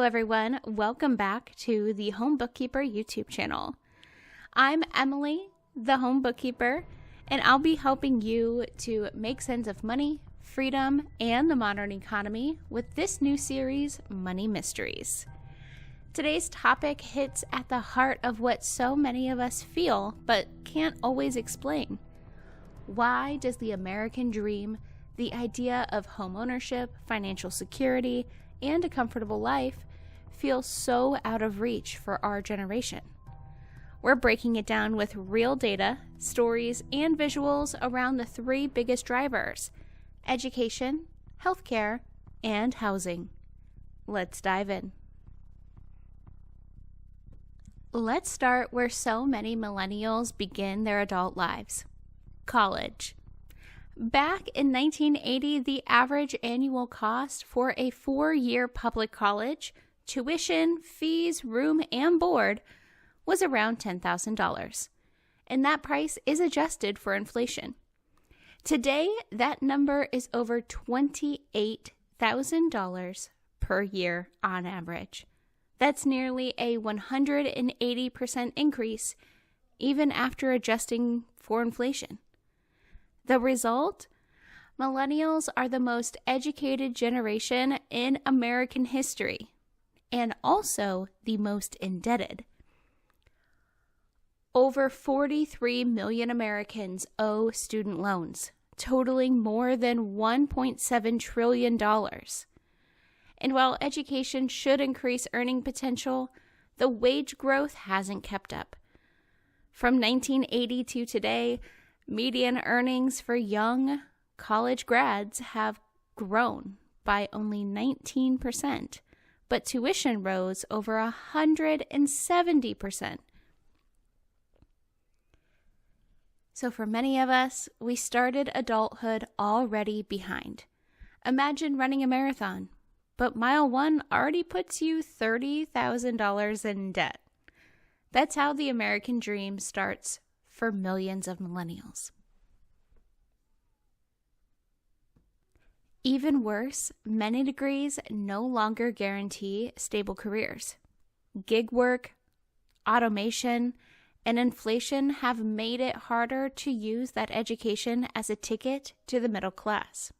everyone. Welcome back to the Home Bookkeeper YouTube channel. I'm Emily, the Home Bookkeeper, and I'll be helping you to make sense of money, freedom, and the modern economy with this new series, Money Mysteries. Today's topic hits at the heart of what so many of us feel but can't always explain. Why does the American dream, the idea of home ownership, financial security, and a comfortable life, feel so out of reach for our generation? We're breaking it down with real data, stories, and visuals around the three biggest drivers: education, healthcare, and housing. Let's dive in. Let's start where so many millennials begin their adult lives: college. Back in 1980, the average annual cost for a 4-year public college, tuition, fees, room, and board, was around $10,000, and that price is adjusted for inflation. Today, that number is over $28,000 per year on average. That's nearly a 180% increase, even after adjusting for inflation. The result? Millennials are the most educated generation in American history, and also the most indebted. Over 43 million Americans owe student loans, totaling more than $1.7 trillion. And while education should increase earning potential, the wage growth hasn't kept up. From 1980 to today, median earnings for young college grads have grown by only 19%, but tuition rose over 170%. So for many of us, we started adulthood already behind. Imagine running a marathon, but mile 1 already puts you $30,000 in debt. That's how the American dream starts for millions of millennials. Even worse, many degrees no longer guarantee stable careers. Gig work, automation, and inflation have made it harder to use that education as a ticket to the middle class.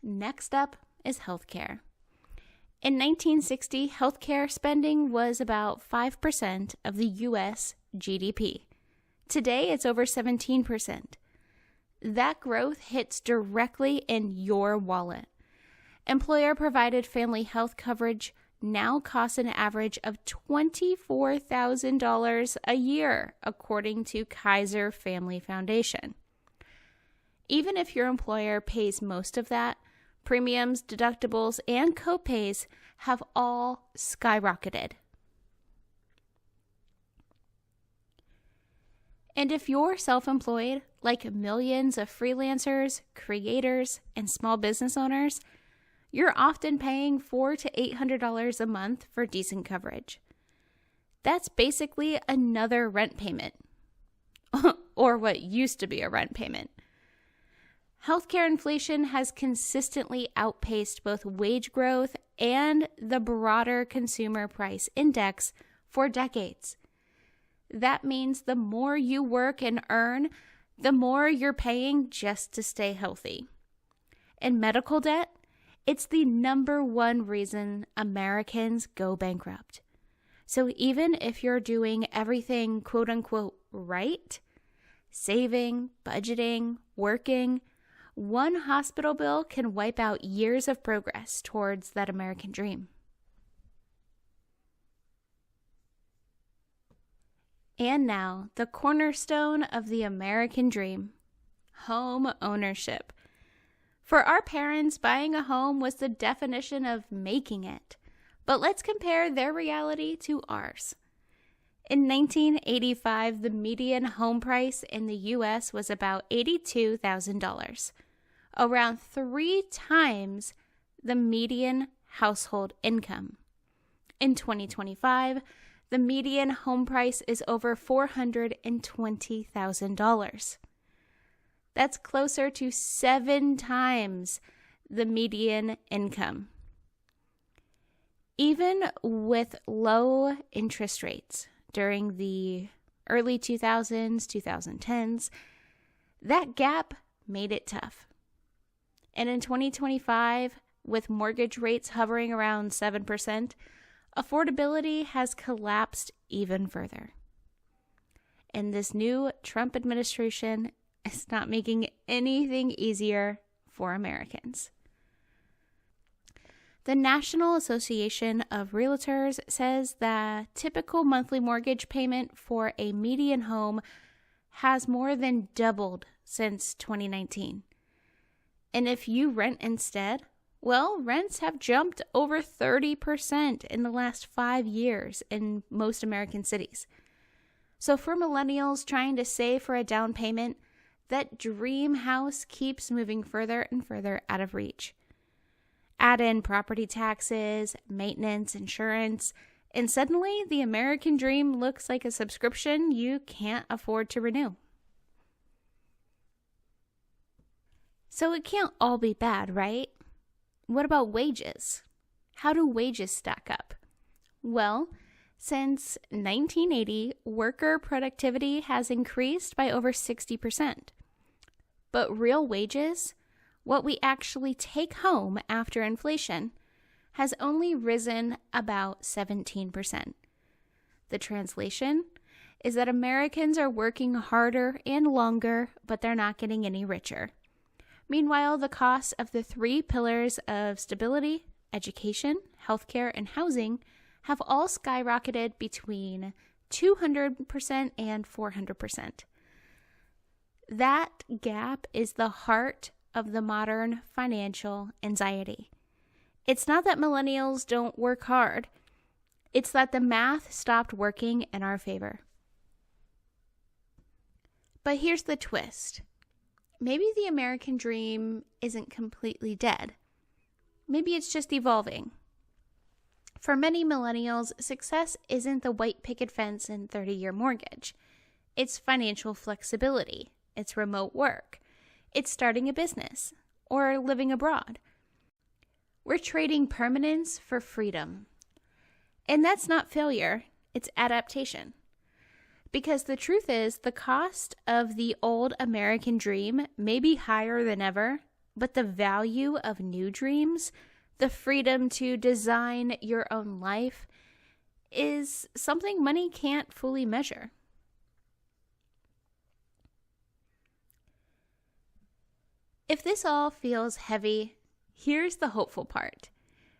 Next up is healthcare. In 1960, healthcare spending was about 5% of the U.S. GDP. Today, it's over 17%. That growth hits directly in your wallet. Employer-provided family health coverage now costs an average of $24,000 a year, according to Kaiser Family Foundation. Even if your employer pays most of that, premiums, deductibles, and copays have all skyrocketed. And if you're self-employed, like millions of freelancers, creators, and small business owners, you're often paying $400 to $800 a month for decent coverage. That's basically another rent payment, or what used to be a rent payment. Healthcare inflation has consistently outpaced both wage growth and the broader consumer price index for decades. That means the more you work and earn, the more you're paying just to stay healthy. In medical debt, it's the number one reason Americans go bankrupt. So even if you're doing everything quote unquote right, saving, budgeting, working, one hospital bill can wipe out years of progress towards that American dream. And now, the cornerstone of the American dream: home ownership. For our parents, buying a home was the definition of making it. But let's compare their reality to ours. In 1985, the median home price in the U.S. was about $82,000, around 3 times the median household income. In 2025, the median home price is over $420,000. That's closer to 7 times the median income. Even with low interest rates during the early 2000s, 2010s, that gap made it tough. And in 2025, with mortgage rates hovering around 7%, affordability has collapsed even further. And this new Trump administration is not making anything easier for Americans. The National Association of Realtors says the typical monthly mortgage payment for a median home has more than doubled since 2019. And if you rent instead, well, rents have jumped over 30% in the last 5 years in most American cities. So for millennials trying to save for a down payment, that dream house keeps moving further and further out of reach. Add in property taxes, maintenance, insurance, and suddenly the American dream looks like a subscription you can't afford to renew. So it can't all be bad, right? What about wages? How do wages stack up? Well, since 1980, worker productivity has increased by over 60%. But real wages, what we actually take home after inflation, has only risen about 17%. The translation is that Americans are working harder and longer, but they're not getting any richer. Meanwhile, the costs of the 3 pillars of stability, education, healthcare, and housing have all skyrocketed between 200% and 400%. That gap is the heart of the modern financial anxiety. It's not that millennials don't work hard. It's that the math stopped working in our favor. But here's the twist. Maybe the American dream isn't completely dead. Maybe it's just evolving. For many millennials, success isn't the white picket fence and 30-year mortgage. It's financial flexibility. It's remote work. It's starting a business or living abroad. We're trading permanence for freedom. And that's not failure, it's adaptation. Because the truth is, the cost of the old American dream may be higher than ever, but the value of new dreams, the freedom to design your own life, is something money can't fully measure. If this all feels heavy, here's the hopeful part.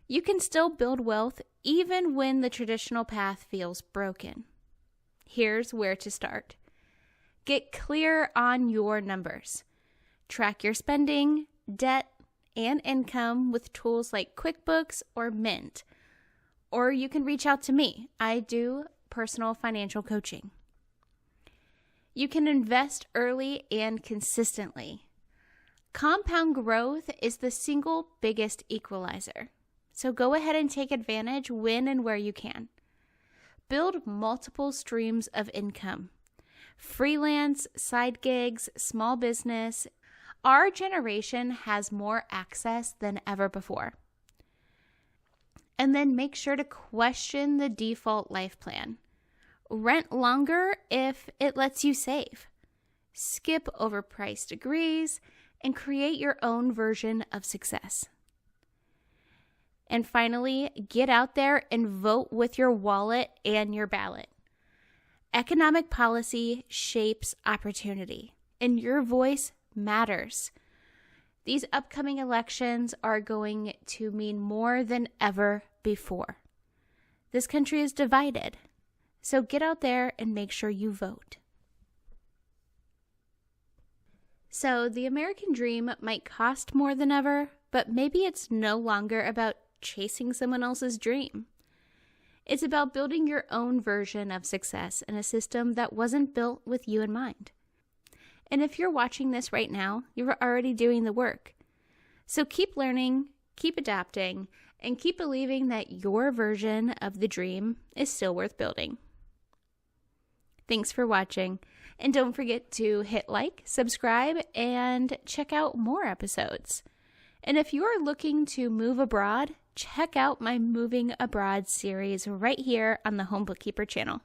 You can still build wealth even when the traditional path feels broken. Here's where to start. Get clear on your numbers. Track your spending, debt, and income with tools like QuickBooks or Mint. Or you can reach out to me. I do personal financial coaching. You can invest early and consistently. Compound growth is the single biggest equalizer. So go ahead and take advantage when and where you can. Build multiple streams of income. Freelance, side gigs, small business. Our generation has more access than ever before. And then make sure to question the default life plan. Rent longer if it lets you save. Skip overpriced degrees and create your own version of success. And finally, get out there and vote with your wallet and your ballot. Economic policy shapes opportunity, and your voice matters. These upcoming elections are going to mean more than ever before. This country is divided, so get out there and make sure you vote. So the American dream might cost more than ever, but maybe it's no longer about chasing someone else's dream. It's about building your own version of success in a system that wasn't built with you in mind. And if you're watching this right now, you're already doing the work. So keep learning, keep adapting, and keep believing that your version of the dream is still worth building. Thanks for watching. And don't forget to hit like, subscribe, and check out more episodes. And if you're looking to move abroad, check out my Moving Abroad series right here on the Home Bookkeeper channel.